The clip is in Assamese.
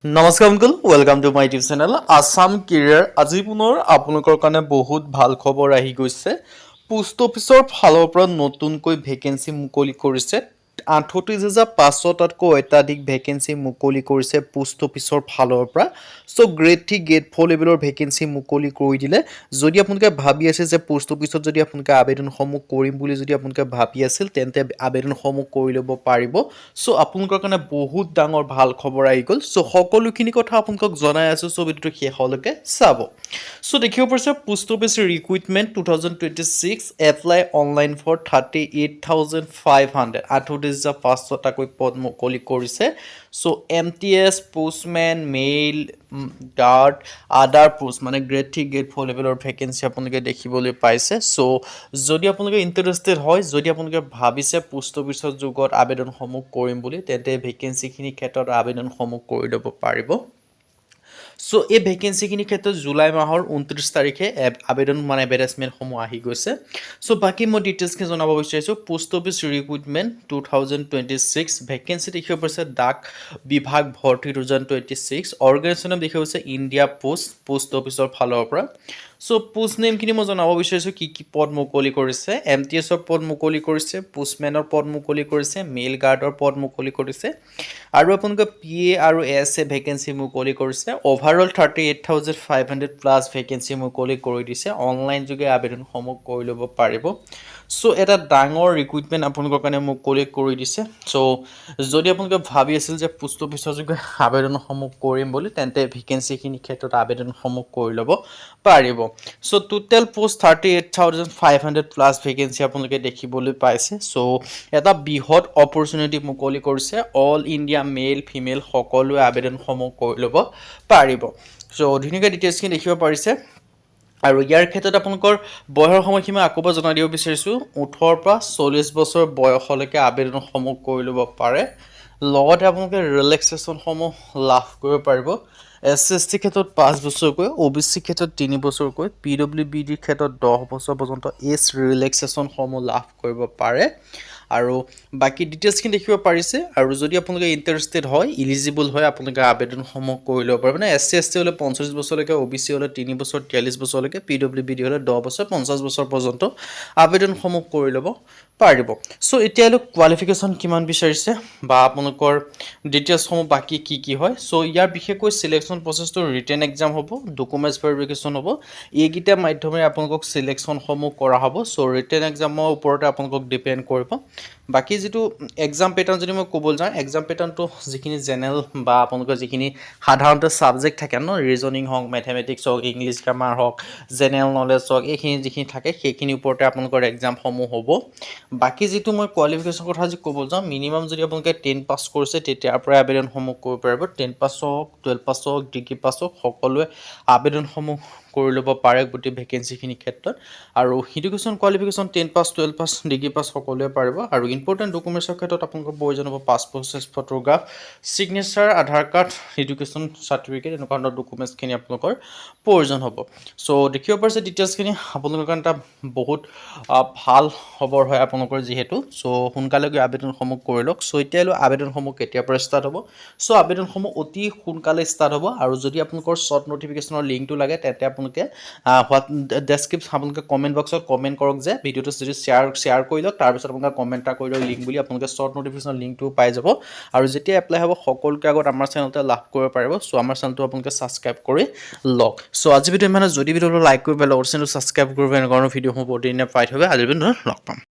নমস্কাৰ অংকুল welcome to my YouTube channel Assam career আজি পুনৰ আপোনালোকৰ কাৰণে বহুত ভাল খবৰ আহি গৈছে পোষ্ট অফিচৰ ফালৰ পৰা নতুনকৈ ভেকেন্সি মুকলি কৰিছে ৩৮,৫০০তকৈ অত্যাধিক ভেকেন্সি মুকলি কৰিছে পোষ্ট অফিচৰ ফালৰ পৰা সো গ্ৰেড 3 গ্ৰেড 4 লেভেলৰ ভেকেন্সি মুকলি কৰি দিলে যদি আপোনালোকে ভাবি আছে যে পোষ্ট অফিচত যদি আপোনালোকে আবেদনসমূহ কৰিম বুলি যদি আপোনালোকে ভাবি আছিল তেন্তে আবেদনসমূহ কৰি ল'ব পাৰিব সো আপোনালোকৰ কাৰণে বহুত ডাঙৰ ভাল খবৰ আহি গ'ল সো সকলোখিনি কথা আপোনালোকক জনাই আছো সো ভিডিওটো শেষলৈকে চাব সো দেখিব পাৰিছে post office recruitment 2026 apply online for 38,500 38,500টাকৈ পদ মুকলি কৰিছে so MTS postman mail guard other post মানে গ্ৰেড 3 গ্ৰেড 4 লেভেলৰ ভেকেন্সি আপোনালোকে দেখিবলৈ পাইছে সো যদি আপোনালোকে ইণ্টাৰেষ্টেড হয় যদি আপোনালোকে ভাবিছে পোষ্ট অফিচৰ যুগত আবেদনসমূহ কৰিম বুলি তেন্তে ভেকেন্সিখিনি ক্ষেত্ৰত আবেদনসমূহ কৰি ল'ব পাৰিব সো এই ভেকেন্সিখিনি ক্ষেত্ৰত জুলাই মাহৰ 29 তাৰিখে আবেদন মানে এডভাৰটাইজমেণ্টসমূহ আহি গৈছে সো বাকি মই ডিটেইলছখিনি জনাব বিচাৰিছোঁ পোষ্ট অফিচ ৰিক্ৰুটমেণ্ট 2026 ভেকেন্সি দেখিব পাৰিছে ডাক বিভাগ ভৰ্তি 2026 অৰ্গেনাইজেশ্যন দেখিব পাৰিছে ইণ্ডিয়া পোষ্ট অফিচৰ ফালৰ পৰা সো পোষ্ট নেমখিনি মই জনাব বিচাৰিছোঁ কি পদ মুকলি কৰিছে MTSৰ পদ মুকলি কৰিছে পোষ্টমেনৰ পদ মুকলি কৰিছে মেইল গাৰ্ডৰ পদ মুকলি কৰিছে আৰু আপোনালোকে PA আৰু SA ভেকেন্সি মুকলি কৰিছে ওভাৰঅল 38,500 প্লাছ ভেকেন্সি মুকলি কৰি দিছে অনলাইন যোগে আবেদনসমূহ কৰি ল'ব পাৰিব সো এটা ডাঙৰ ৰিক্ৰুটমেণ্ট আপোনালোকৰ কাৰণে মুকলি কৰি দিছে সো যদি আপোনালোকে ভাবি আছিল যে পোষ্ট অফিচৰ যোগে আবেদনসমূহ কৰিম বুলি তেন্তে ভেকেন্সিখিনি ক্ষেত্ৰত আবেদনসমূহ কৰি ল'ব পাৰিব so total post 38,500 plus vacancy আপোনালোকে দেখিবলৈ পাইছে সো এটা বৃহৎ অপৰচুনিটি মুকলি কৰিছে অল ইণ্ডিয়া মেইল ফিমেল সকলোৱে আবেদনসমূহ কৰি ল'ব পাৰিব সো ধুনীয়াকৈ ডিটেইলছখিনি দেখিব পাৰিছে আৰু ইয়াৰ ক্ষেত্ৰত আপোনালোকৰ বয়সৰ সময়সীমা আকৌ জনাই দিব বিচাৰিছোঁ 18 পৰা 40 বছৰ বয়সলৈকে আবেদনসমূহ কৰি ল'ব পাৰে লগতে আপোনালোকে ৰিলেক্সেশ্যনসমূহ লাভ কৰিব পাৰিব SC ক্ষেত্ৰত 5 বছৰকৈ OBC ক্ষেত্ৰত 3 বছৰকৈ PWBD ক্ষেত্ৰত 10 বছৰ পৰ্যন্ত এজ ৰিলেক্সেশ্যনসমূহ লাভ কৰিব পাৰে আৰু বাকি ডিটেইলছখিনি দেখিব পাৰিছে আৰু যদি আপোনালোকে ইণ্টাৰেষ্টেড হয় ইলিজিবল হয় আপোনালোকে আবেদনসমূহ কৰি ল'ব পাৰিব মানে SC ST হ'লে 45 বছৰলৈকে OBC হ'লে 3 বছৰ 43 বছৰলৈকে PWBD হ'লে 10 বছৰ 50 বছৰ পৰ্যন্ত আবেদনসমূহ কৰি ল'ব পাৰিব সো এতিয়ালৈ কোৱালিফিকেশ্যন কিমান বিচাৰিছে বা আপোনালোকৰ ডিটেইলছসমূহ বাকি কি হয় সো ইয়াৰ বিশেষকৈ সিলেকশ্যন প্ৰসেছটো ৰিটেন এক্সাম হ'ব ডকুমেণ্টছ ভেৰিফিকেশ্যন হ'ব এইকেইটা মাধ্যমেৰে আপোনালোকক সিলেকশ্যনসমূহ কৰা হ'ব সো ৰিটেন এক্সামৰ ওপৰতে আপোনালোকক ডিপেণ্ড কৰিব বাকি যেটো এক্সাম প্যাটাৰ্ন যদি মই ক'বলৈ যাওঁ এক্সাম প্যাটাৰ্নটো যিখিনি জেনেৰেল বা আপোনালোকৰ যিখিনি সাধাৰণতে সাবজেক্ট থাকে ন ৰিজনিং হওক মেথমেটিক্স হওক ইংলিছ গ্ৰামাৰ হওক জেনেৰেল নলেজ হওক এইখিনি যিখিনি থাকে সেইখিনি ওপৰতে আপোনালোকৰ এক্সামসমূহ হ'ব বাকি যেটো মই কোৱালিফিকেশ্যন কথা যদি ক'বলৈ যাওঁ মিনিমাম যদি আপোনালোকে 10 পাছ কৰিছে তেতিয়াৰ পৰা আবেদনসমূহ কৰিব পাৰিব 10 পাছ হওক 12 পাছ হওক ডিগ্ৰী পাছ হওক সকলোৱে আবেদনসমূহ কৰি ল'ব পাৰে গোটেই ভেকেন্সিখিনি ক্ষেত্ৰত আৰু এডুকেশ্যন কোৱালিফিকেশ্যন 10 পাছ 12 পাছ ডিগ্ৰী পাছ সকলোৱে পাৰিব আৰু ইম্পৰ্টেণ্ট ডকুমেণ্টছৰ ক্ষেত্ৰত আপোনালোকৰ প্ৰয়োজন হ'ব পাছপোৰ্ট সাইজ ফটোগ্ৰাফ সিগনেচাৰ আধাৰ কাৰ্ড এডুকেশ্যন সাৰ্টিফিকেট এনেকুৱা ধৰণৰ ডকুমেণ্টছখিনি আপোনালোকৰ প্ৰয়োজন হ'ব সো দেখিব পাৰিছে ডিটেইলছখিনি আপোনালোকৰ কাৰণে এটা বহুত ভাল খবৰ হয় আপোনালোকৰ যিহেতু সো সোনকালে গৈ আবেদনসমূহ কৰি লওক সো এতিয়ালৈ আবেদনসমূহ কেতিয়াৰ পৰা ষ্টাৰ্ট হ'ব সো আবেদনসমূহ অতি সোনকালে ষ্টাৰ্ট হ'ব আৰু যদি আপোনালোকৰ শৰ্ট নটিফিকেশ্যনৰ লিংকটো লাগে তেন্তে আপোনালোকে ডেছক্ৰিপশ্যন আপোনালোকে কমেণ্ট বক্সত কমেণ্ট কৰক যে ভিডিওটো যদি শ্বেয়াৰ কৰি লওক তাৰপিছত আপোনালোকে কমেণ্ট এটা কৰি লওক লিংক বুলি আপোনালোকে শৰ্ট নটিফিকেশ্যনৰ লিংকটো পাই যাব আৰু যেতিয়া এপ্লাই হ'ব সকলোকে আগত আমাৰ চেনেলতে লাভ কৰিব পাৰিব সো আমাৰ চেনেলটো আপোনালোকে সাবস্ক্ৰাইব কৰি লওক সো আজি ভিডিও মানে যদি ভিডিওটো লাইক কৰিব লগৰ চেনেলটো সাবস্ক্ৰাইব কৰিব এনেকুৱা ভিডিওসমূহ প্ৰতিদিনে পাই থাকিব আজি ভিডিওত লগ পাম